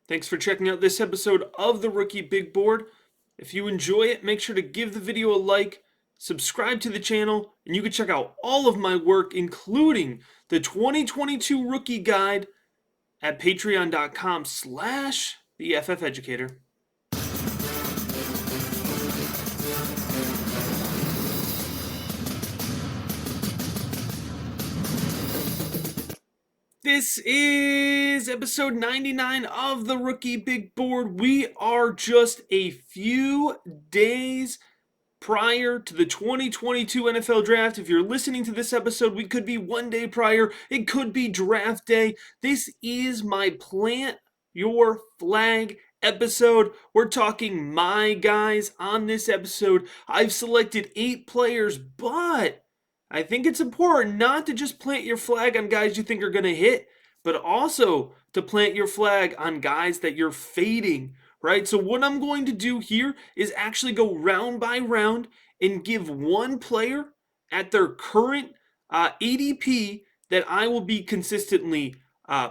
Thanks for checking out this episode of the Rookie Big Board. If you enjoy it, make sure to give the video a like, subscribe to the channel, and you can check out all of my work, including the 2022 Rookie Guide at patreon.com/theFFeducator. This is episode 99 of the Rookie Big Board. We are just a few days prior to the 2022 NFL Draft. If you're listening to this episode, we could be one day prior. It could be draft day. This is my Plant Your Flag episode. We're talking my guys on this episode. I've selected 8 players, but I think it's important not to just plant your flag on guys you think are going to hit, but also to plant your flag on guys that you're fading, right? So what I'm going to do here is actually go round by round and give one player at their current ADP that I will be consistently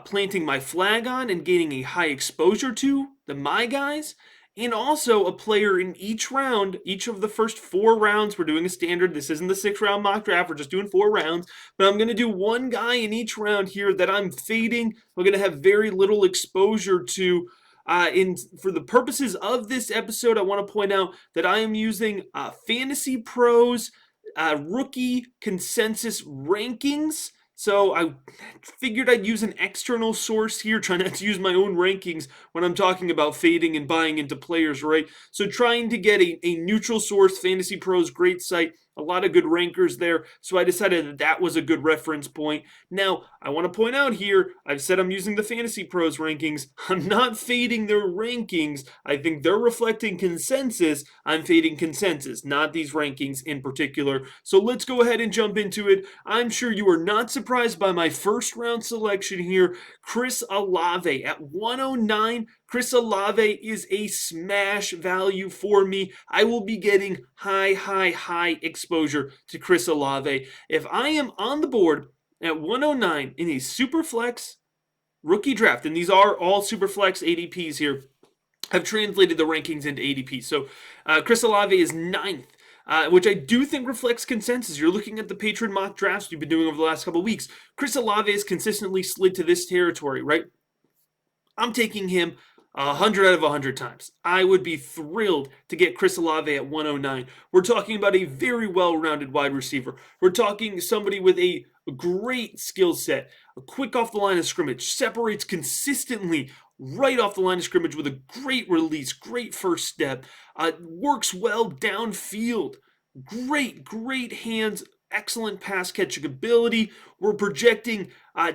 planting my flag on and gaining a high exposure to, my guys. And also a player in each round, each of the first 4 rounds. We're doing a standard. This isn't the 6-round mock draft. We're just doing 4 rounds. But I'm going to do one guy in each round here that I'm fading. We're going to have very little exposure to. For the purposes of this episode, I want to point out that I am using Fantasy Pros rookie consensus rankings. So I figured I'd use an external source here, trying not to use my own rankings when I'm talking about fading and buying into players, right? So trying to get a neutral source. Fantasy Pros, great site, a lot of good rankers there. So I decided that that was a good reference point. Now, I want to point out here, I've said I'm using the Fantasy Pros rankings. I'm not fading their rankings. I think they're reflecting consensus. I'm fading consensus, not these rankings in particular. So let's go ahead and jump into it. I'm sure you are not surprised by my first round selection here. Chris Olave at 109. Chris Olave is a smash value for me. I will be getting high exposure to Chris Olave. If I am on the board at 109 in a Superflex rookie draft, and these are all Superflex ADPs here, I've translated the rankings into ADP. So Chris Olave is 9th. Which I do think reflects consensus. You're looking at the Patreon mock drafts we've been doing over the last couple of weeks. Chris Olave has consistently slid to this territory, right? I'm taking him 100 out of 100 times. I would be thrilled to get Chris Olave at 109. We're talking about a very well-rounded wide receiver. We're talking somebody with a great skill set, a quick off the line of scrimmage, separates consistently right off the line of scrimmage with a great release, great first step, works well downfield, great hands, excellent pass catching ability. We're projecting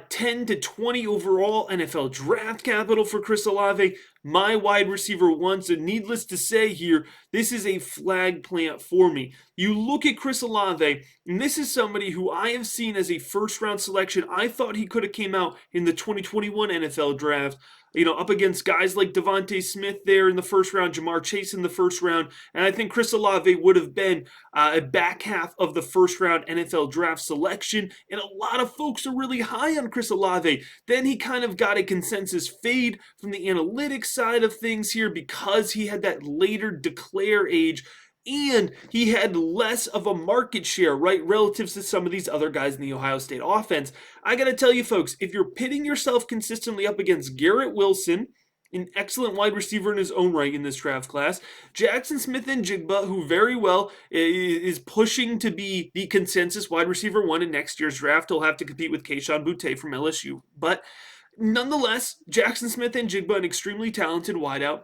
10 to 20 overall NFL draft capital for Chris Olave, my wide receiver one. So needless to say here, this is a flag plant for me. You look at Chris Olave, and this is somebody who I have seen as a first round selection. I thought he could have came out in the 2021 NFL draft, up against guys like Devontae Smith there in the first round, Jamar Chase in the first round, and I think Chris Olave would have been a back half of the first round NFL draft selection, and a lot of folks are really high on Chris Olave. Then he kind of got a consensus fade from the analytics side of things here because he had that later declare age, and he had less of a market share, right, relative to some of these other guys in the Ohio State offense. I got to tell you, folks, if you're pitting yourself consistently up against Garrett Wilson, an excellent wide receiver in his own right in this draft class, Jackson Smith-Njigba, who very well is pushing to be the consensus wide receiver one in next year's draft. He'll have to compete with Kayshon Boutte from LSU. But nonetheless, Jackson Smith-Njigba, an extremely talented wideout.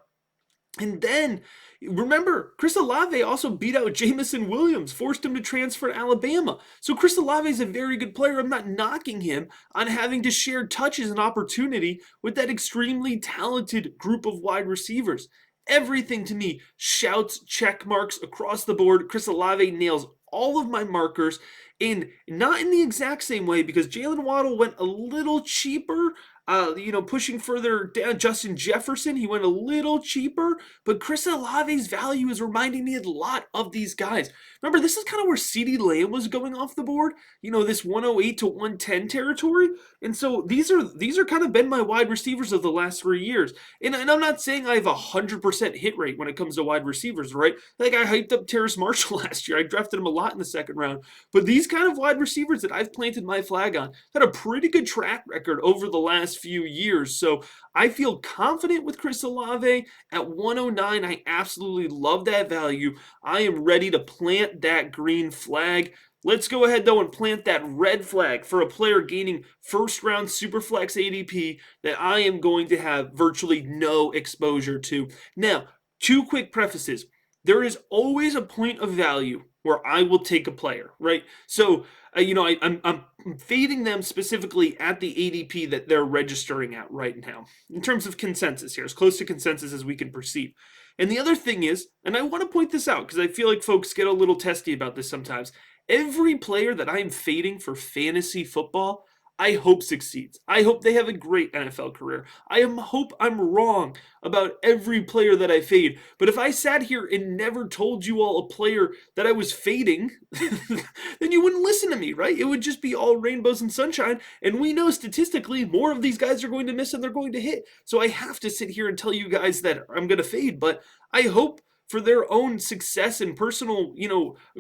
And then, remember, Chris Olave also beat out Jameson Williams, forced him to transfer to Alabama. So Chris Olave is a very good player. I'm not knocking him on having to share touches and opportunity with that extremely talented group of wide receivers. Everything to me shouts check marks across the board. Chris Olave nails all of my markers, and not in the exact same way because Jaylen Waddle went a little cheaper. Pushing further down, Justin Jefferson, he went a little cheaper, but Chris Olave's value is reminding me a lot of these guys. Remember, this is kind of where CeeDee Lamb was going off the board, this 108 to 110 territory. And so these are kind of been my wide receivers of the last 3 years. And I'm not saying I have 100% hit rate when it comes to wide receivers, right? Like I hyped up Terrace Marshall last year. I drafted him a lot in the second round. But these kind of wide receivers that I've planted my flag on had a pretty good track record over the last few years. So I feel confident with Chris Olave at 109. I absolutely love that value. I am ready to plant that green flag. Let's go ahead, though, and plant that red flag for a player gaining first-round Superflex ADP that I am going to have virtually no exposure to. Now, two quick prefaces. There is always a point of value where I will take a player, right? So, I'm fading them specifically at the ADP that they're registering at right now, in terms of consensus here, as close to consensus as we can perceive. And the other thing is, and I want to point this out because I feel like folks get a little testy about this sometimes, every player that I am fading for fantasy football, I hope succeeds. I hope they have a great NFL career. Hope I'm wrong about every player that I fade. But if I sat here and never told you all a player that I was fading, then you wouldn't listen to me, right? It would just be all rainbows and sunshine. And we know statistically more of these guys are going to miss than they're going to hit. So I have to sit here and tell you guys that I'm going to fade. But I hope for their own success and personal,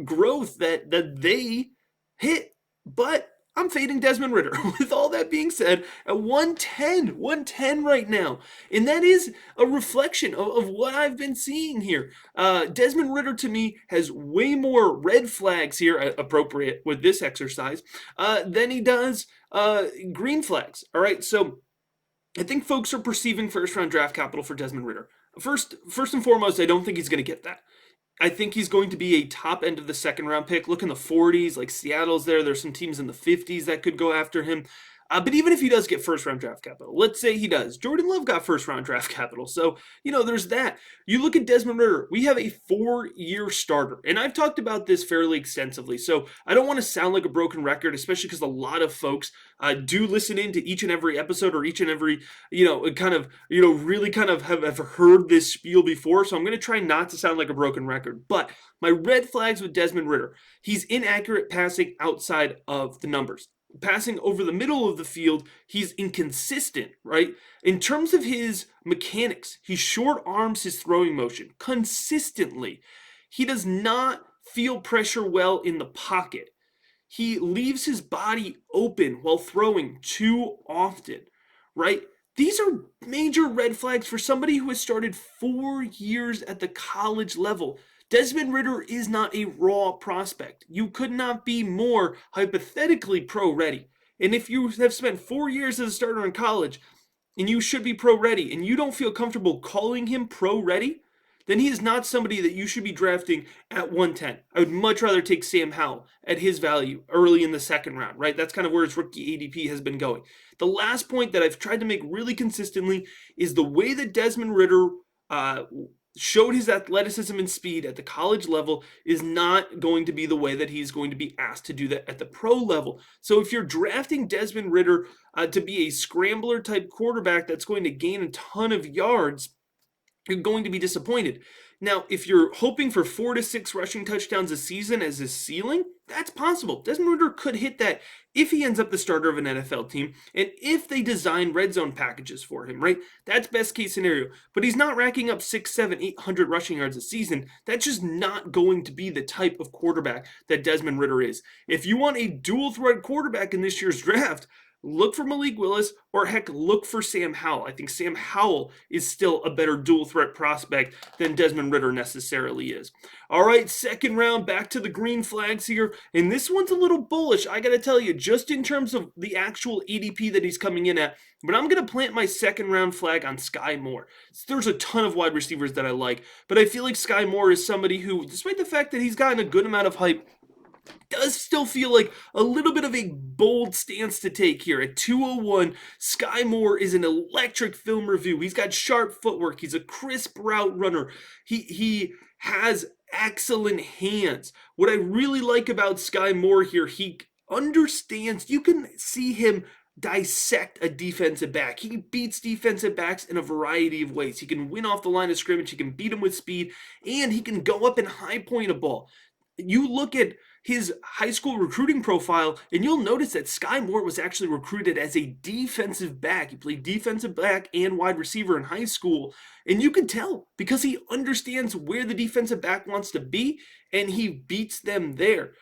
growth that they hit. But I'm fading Desmond Ridder. With all that being said, at 110 right now. And that is a reflection of what I've been seeing here. Desmond Ridder, to me, has way more red flags here, appropriate with this exercise, than he does green flags. All right, so I think folks are perceiving first-round draft capital for Desmond Ridder. First and foremost, I don't think he's going to get that. I think he's going to be a top end of the second round pick. Look in the 40s, like Seattle's there. There's some teams in the 50s that could go after him. But even if he does get first round draft capital, let's say he does. Jordan Love got first round draft capital. So, there's that. You look at Desmond Ridder, we have a 4-year starter. And I've talked about this fairly extensively. So I don't want to sound like a broken record, especially because a lot of folks do listen in to each and every episode or each and every, really kind of have heard this spiel before. So I'm going to try not to sound like a broken record. But my red flags with Desmond Ridder, he's inaccurate passing outside of the numbers. Passing over the middle of the field, he's inconsistent, right? In terms of his mechanics, he short arms his throwing motion consistently. He does not feel pressure well in the pocket. He leaves his body open while throwing too often, right? These are major red flags for somebody who has started 4 years at the college level. Desmond Ridder is not a raw prospect. You could not be more hypothetically pro-ready. And if you have spent 4 years as a starter in college, and you should be pro-ready, and you don't feel comfortable calling him pro-ready, then he is not somebody that you should be drafting at 110. I would much rather take Sam Howell at his value early in the second round, right? That's kind of where his rookie ADP has been going. The last point that I've tried to make really consistently is the way that Desmond Ridder showed his athleticism and speed at the college level is not going to be the way that he's going to be asked to do that at the pro level. So if you're drafting Desmond Ridder to be a scrambler type quarterback that's going to gain a ton of yards, you're going to be disappointed. Now, if you're hoping for 4 to 6 rushing touchdowns a season as his ceiling, that's possible. Desmond Ridder could hit that if he ends up the starter of an NFL team and if they design red zone packages for him, right? That's best case scenario. But he's not racking up 6, 7, 800 rushing yards a season. That's just not going to be the type of quarterback that Desmond Ridder is. If you want a dual threat quarterback in this year's draft, look for Malik Willis, or heck, look for Sam Howell. I think Sam Howell is still a better dual threat prospect than Desmond Ridder necessarily is. All right, second round, back to the green flags here. And this one's a little bullish, I got to tell you, just in terms of the actual ADP that he's coming in at. But I'm going to plant my second round flag on Skye Moore. There's a ton of wide receivers that I like, but I feel like Skye Moore is somebody who, despite the fact that he's gotten a good amount of hype, does still feel like a little bit of a bold stance to take here. At 201, Skye Moore is an electric film review. He's got sharp footwork. He's a crisp route runner. He has excellent hands. What I really like about Skye Moore here, he understands, you can see him dissect a defensive back. He beats defensive backs in a variety of ways. He can win off the line of scrimmage, he can beat them with speed, and he can go up and high point a ball. You look at his high school recruiting profile, and you'll notice that Skye Moore was actually recruited as a defensive back. He played defensive back and wide receiver in high school, and you can tell because he understands where the defensive back wants to be, and he beats them there.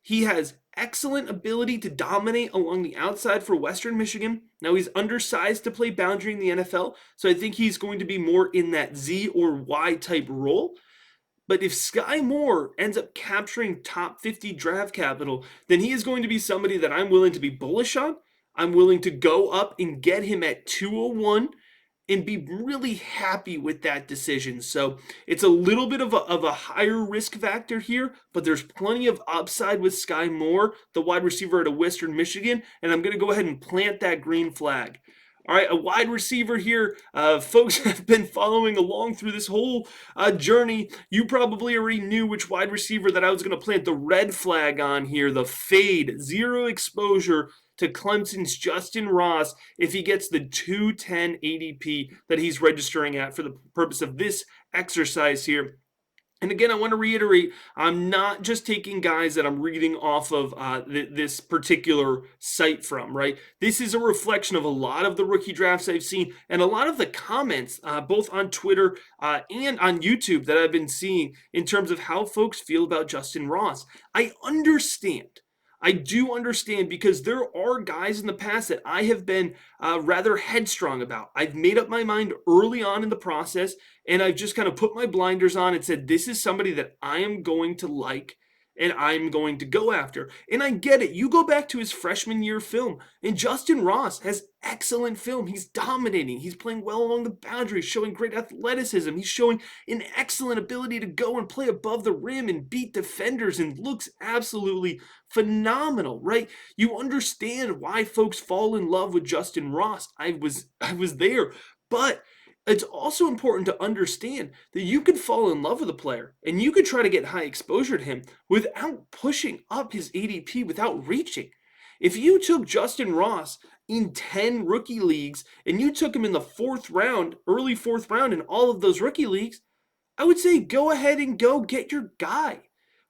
He has excellent ability to dominate along the outside for Western Michigan. Now, he's undersized to play boundary in the NFL, so I think he's going to be more in that Z or Y type role. But if Skye Moore ends up capturing top 50 draft capital, then he is going to be somebody that I'm willing to be bullish on. I'm willing to go up and get him at 201 and be really happy with that decision. So it's a little bit of a higher risk factor here, but there's plenty of upside with Skye Moore, the wide receiver out of Western Michigan, and I'm going to go ahead and plant that green flag. All right, a wide receiver here. Folks have been following along through this whole journey. You probably already knew which wide receiver that I was going to plant the red flag on here, the fade, zero exposure to Clemson's Justyn Ross if he gets the 210 ADP that he's registering at for the purpose of this exercise here. And again, I want to reiterate, I'm not just taking guys that I'm reading off of this particular site from, right? This is a reflection of a lot of the rookie drafts I've seen and a lot of the comments, both on Twitter and on YouTube that I've been seeing in terms of how folks feel about Justyn Ross. I understand. I do understand because there are guys in the past that I have been rather headstrong about. I've made up my mind early on in the process, and I've just kind of put my blinders on and said, this is somebody that I am going to like and I'm going to go after. And I get it. You go back to his freshman year film, and Justyn Ross has excellent film. He's dominating. He's playing well along the boundaries, showing great athleticism. He's showing an excellent ability to go and play above the rim and beat defenders and looks absolutely phenomenal, right? You understand why folks fall in love with Justyn Ross. I was there. But it's also important to understand that you could fall in love with a player and you could try to get high exposure to him without pushing up his ADP, without reaching. If you took Justyn Ross in 10 rookie leagues and you took him in the fourth round, early fourth round in all of those rookie leagues, I would say go ahead and go get your guy.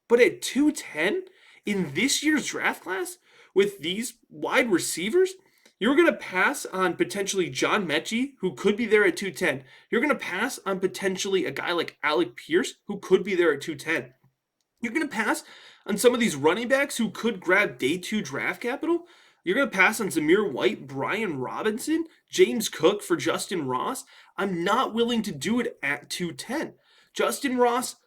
But at 210 in this year's draft class with these wide receivers, you're going to pass on potentially John Mechie, who could be there at 210. You're going to pass on potentially a guy like Alec Pierce, who could be there at 210. You're going to pass on some of these running backs who could grab day 2 draft capital. You're going to pass on Zamir White, Brian Robinson, James Cook for Justyn Ross. I'm not willing to do it at 210. Justyn Ross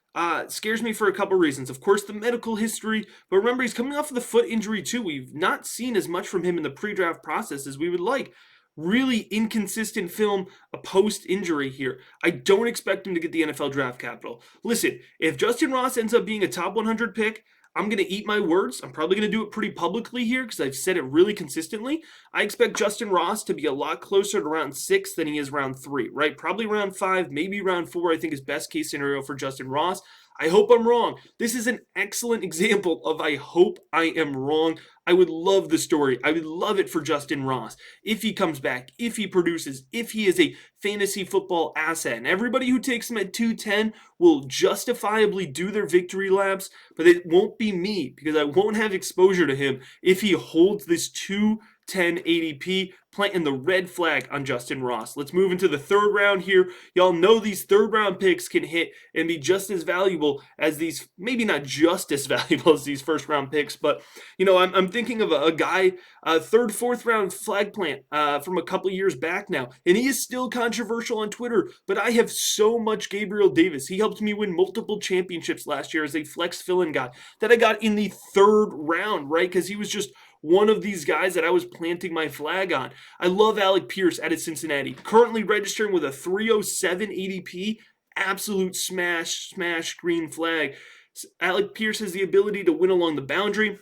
scares me for a couple reasons. Of course, the medical history, but remember, he's coming off of the foot injury too. We've not seen as much from him in the pre-draft process as we would like. Really inconsistent film, a post-injury here. I don't expect him to get the NFL draft capital. Listen, if Justyn Ross ends up being a top 100 pick, I'm going to eat my words. I'm probably going to do it pretty publicly here because I've said it really consistently. I expect Justyn Ross to be a lot closer to round 6 than he is round 3, right? Probably round 5, maybe round 4, I think is best case scenario for Justyn Ross. I hope I'm wrong. This is an excellent example of I hope I am wrong. I would love the story. I would love it for Justyn Ross. If he comes back, if he produces, if he is a fantasy football asset. And everybody who takes him at 210 will justifiably do their victory laps, but it won't be me because I won't have exposure to him if he holds this 210 ADP, planting the red flag on Justyn Ross. Let's move into the third round here. Y'all know these third round picks can hit and be just as valuable as these, maybe not just as valuable as these first round picks, but you know, I'm thinking of a guy, third, fourth round flag plant from a couple years back now, and he is still controversial on Twitter, but I have so much Gabriel Davis. He helped me win multiple championships last year as a flex fill-in guy that I got in the third round, right? Because he was just one of these guys that I was planting my flag on. I love Alec Pierce out of Cincinnati, currently registering with a 307 ADP, absolute smash green flag. Alec Pierce has the ability to win along the boundary.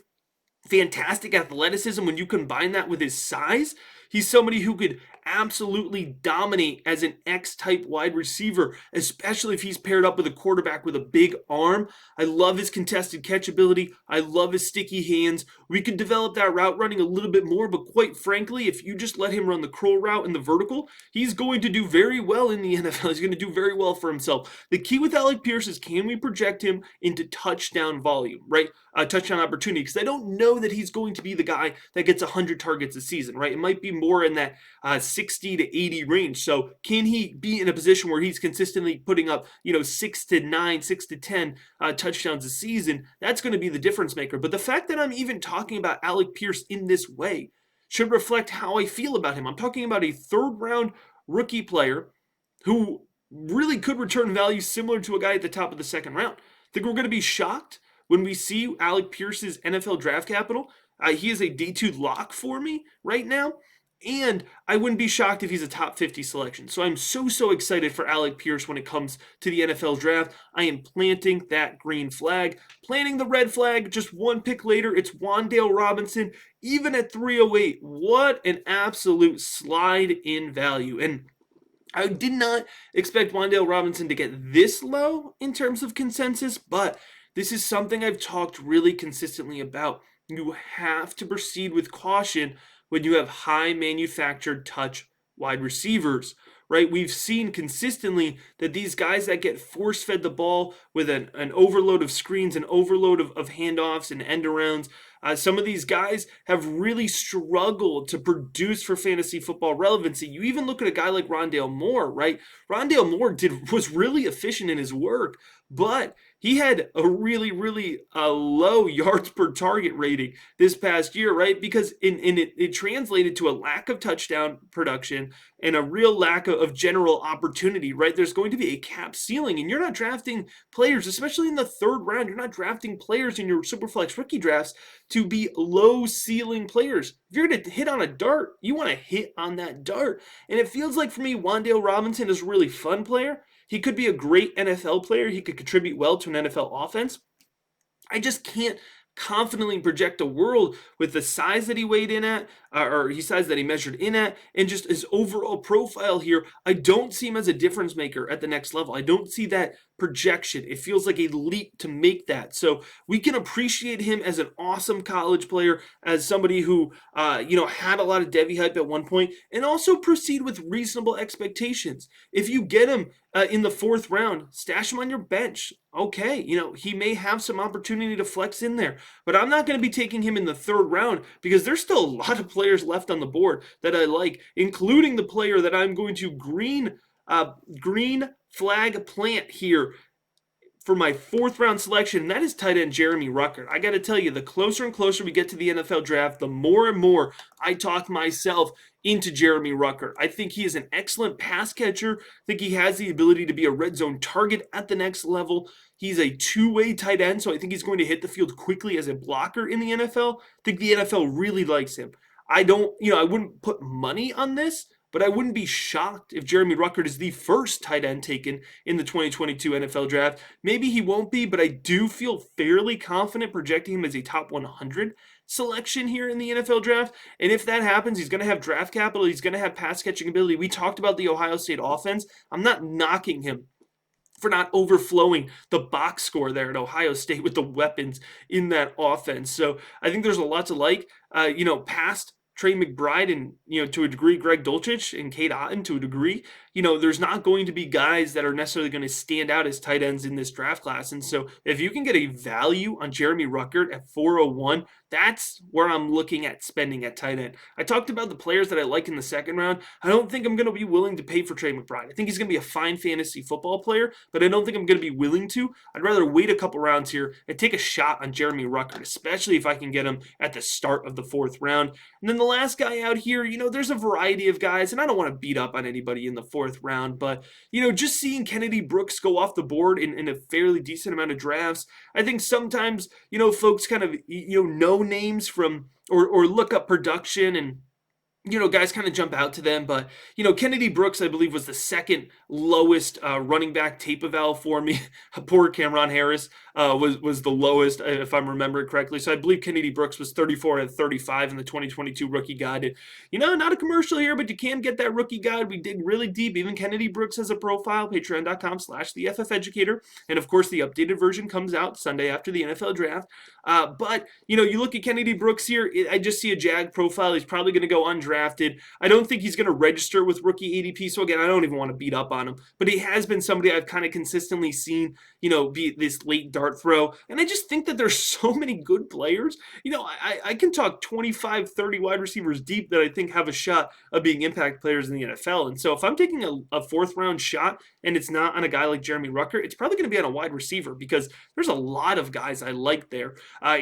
Fantastic athleticism when you combine that with his size. He's somebody who could absolutely dominate as an X-type wide receiver, especially if he's paired up with a quarterback with a big arm. I love his contested catch ability. I love his sticky hands. We could develop that route running a little bit more, but quite frankly, if you just let him run the curl route and the vertical, he's going to do very well in the NFL. He's going to do very well for himself. The key with Alec Pierce is, can we project him into touchdown volume, right? Touchdown opportunity, because I don't know that he's going to be the guy that gets 100 targets a season, right? It might be more in that 60 to 80 range. So can he be in a position where he's consistently putting up, 6 to 9, 6 to 10 touchdowns a season? That's going to be the difference maker. But the fact that I'm even talking about Alec Pierce in this way should reflect how I feel about him. I'm talking about a third-round rookie player who really could return value similar to a guy at the top of the second round. Think we're going to be shocked when we see Alec Pierce's NFL draft capital? He is a D2 lock for me right now, and I wouldn't be shocked if he's a top 50 selection. So I'm so excited for Alec Pierce when it comes to the NFL draft. I am planting that green flag. Planting the red flag, just one pick later, it's Wandel Robinson, even at 308. What an absolute slide in value. And I did not expect Wandale Robinson to get this low in terms of consensus, but this is something I've talked really consistently about. You have to proceed with caution when you have high manufactured touch wide receivers, right? We've seen consistently that these guys that get force-fed the ball with an overload of screens, an overload of handoffs and end-arounds, some of these guys have really struggled to produce for fantasy football relevancy. You even look at a guy like Rondale Moore, right? Rondale Moore was really efficient in his work, but he had a really low yards per target rating this past year, right? Because it translated to a lack of touchdown production and a real lack of general opportunity, right? There's going to be a cap ceiling, and you're not drafting players, especially in the third round. You're not drafting players in your Superflex rookie drafts to be low ceiling players. If you're going to hit on a dart, you want to hit on that dart. And it feels like for me, Wandale Robinson is a really fun player. He could be a great NFL player. He could contribute well to an NFL offense. I just can't confidently project a world with the size that he weighed in at, or he size that he measured in at, and just his overall profile here. I don't see him as a difference maker at the next level. I don't see that projection. It feels like a leap to make that. So we can appreciate him as an awesome college player, as somebody who, had a lot of Devy hype at one point, and also proceed with reasonable expectations. If you get him in the fourth round, stash him on your bench. Okay, he may have some opportunity to flex in there, but I'm not going to be taking him in the third round because there's still a lot of players left on the board that I like, including the player that I'm going to green flag plant here for my fourth round selection, and that is tight end Jeremy Ruckert. I got to tell you, the closer and closer we get to the NFL draft, the more and more I talk myself into Jeremy Ruckert. I think he is an excellent pass catcher. I think he has the ability to be a red zone target at the next level. He's a two-way tight end, so I think he's going to hit the field quickly as a blocker in the NFL. I think the NFL really likes him. I wouldn't put money on this, but I wouldn't be shocked if Jeremy Ruckert is the first tight end taken in the 2022 NFL draft. Maybe he won't be, but I do feel fairly confident projecting him as a top 100 selection here in the NFL draft. And if that happens, he's going to have draft capital. He's going to have pass catching ability. We talked about the Ohio State offense. I'm not knocking him for not overflowing the box score there at Ohio State with the weapons in that offense. So I think there's a lot to like. Past Trey McBride and, to a degree, Greg Dulcich and Cade Otton to a degree, there's not going to be guys that are necessarily going to stand out as tight ends in this draft class. And so if you can get a value on Jeremy Ruckert at 401, that's where I'm looking at spending at tight end. I talked about the players that I like in the second round. I don't think I'm going to be willing to pay for Trey McBride. I think he's going to be a fine fantasy football player, but I don't think I'm going to be willing to. I'd rather wait a couple rounds here and take a shot on Jeremy Ruckert, especially if I can get him at the start of the fourth round. And then the last guy out here, there's a variety of guys, and I don't want to beat up on anybody in the fourth round, but, just seeing Kennedy Brooks go off the board in a fairly decent amount of drafts, I think sometimes, folks kind of, know names from, or look up production and, guys kind of jump out to them, but Kennedy Brooks, I believe, was the second lowest running back tape eval for me. Poor Cameron Harris was the lowest, if I'm remembering correctly. So I believe Kennedy Brooks was 34 and 35 in the 2022 rookie guide. And, not a commercial here, but you can get that rookie guide. We dig really deep. Even Kennedy Brooks has a profile, patreon.com/theFFeducator. And of course, the updated version comes out Sunday after the NFL draft. But you look at Kennedy Brooks here. I just see a Jag profile. He's probably going to go undrafted. I don't think he's going to register with rookie ADP. So again, I don't even want to beat up on him, but he has been somebody I've kind of consistently seen, be this late dart throw. And I just think that there's so many good players. I can talk 25, 30 wide receivers deep that I think have a shot of being impact players in the NFL. And so if I'm taking a fourth round shot and it's not on a guy like Jeremy Ruckert, it's probably going to be on a wide receiver because there's a lot of guys I like there. I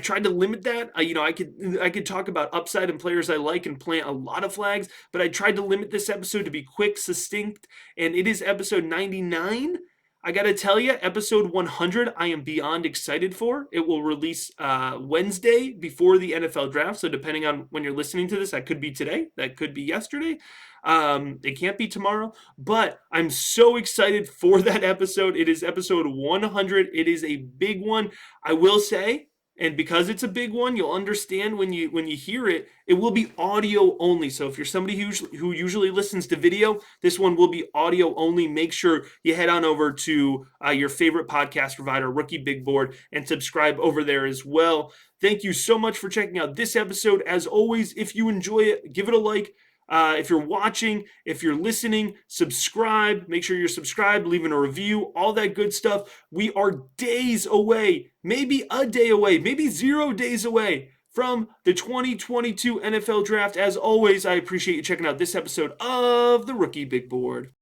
tried to limit that. I could talk about upside and players I like and plant a lot of flags, but I tried to limit this episode to be quick, succinct, and it is episode 99. I got to tell you, episode 100, I am beyond excited for. It will release Wednesday before the NFL draft. So depending on when you're listening to this, that could be today. That could be yesterday. It can't be tomorrow. But I'm so excited for that episode. It is episode 100. It is a big one. I will say, and because it's a big one, you'll understand when you hear it, it will be audio only. So if you're somebody who usually listens to video, this one will be audio only. Make sure you head on over to your favorite podcast provider, Rookie Big Board, and subscribe over there as well. Thank you so much for checking out this episode. As always, if you enjoy it, give it a like. If you're watching, if you're listening, subscribe. Make sure you're subscribed, leaving a review, all that good stuff. We are days away, maybe a day away, maybe 0 days away from the 2022 NFL Draft. As always, I appreciate you checking out this episode of the Rookie Big Board.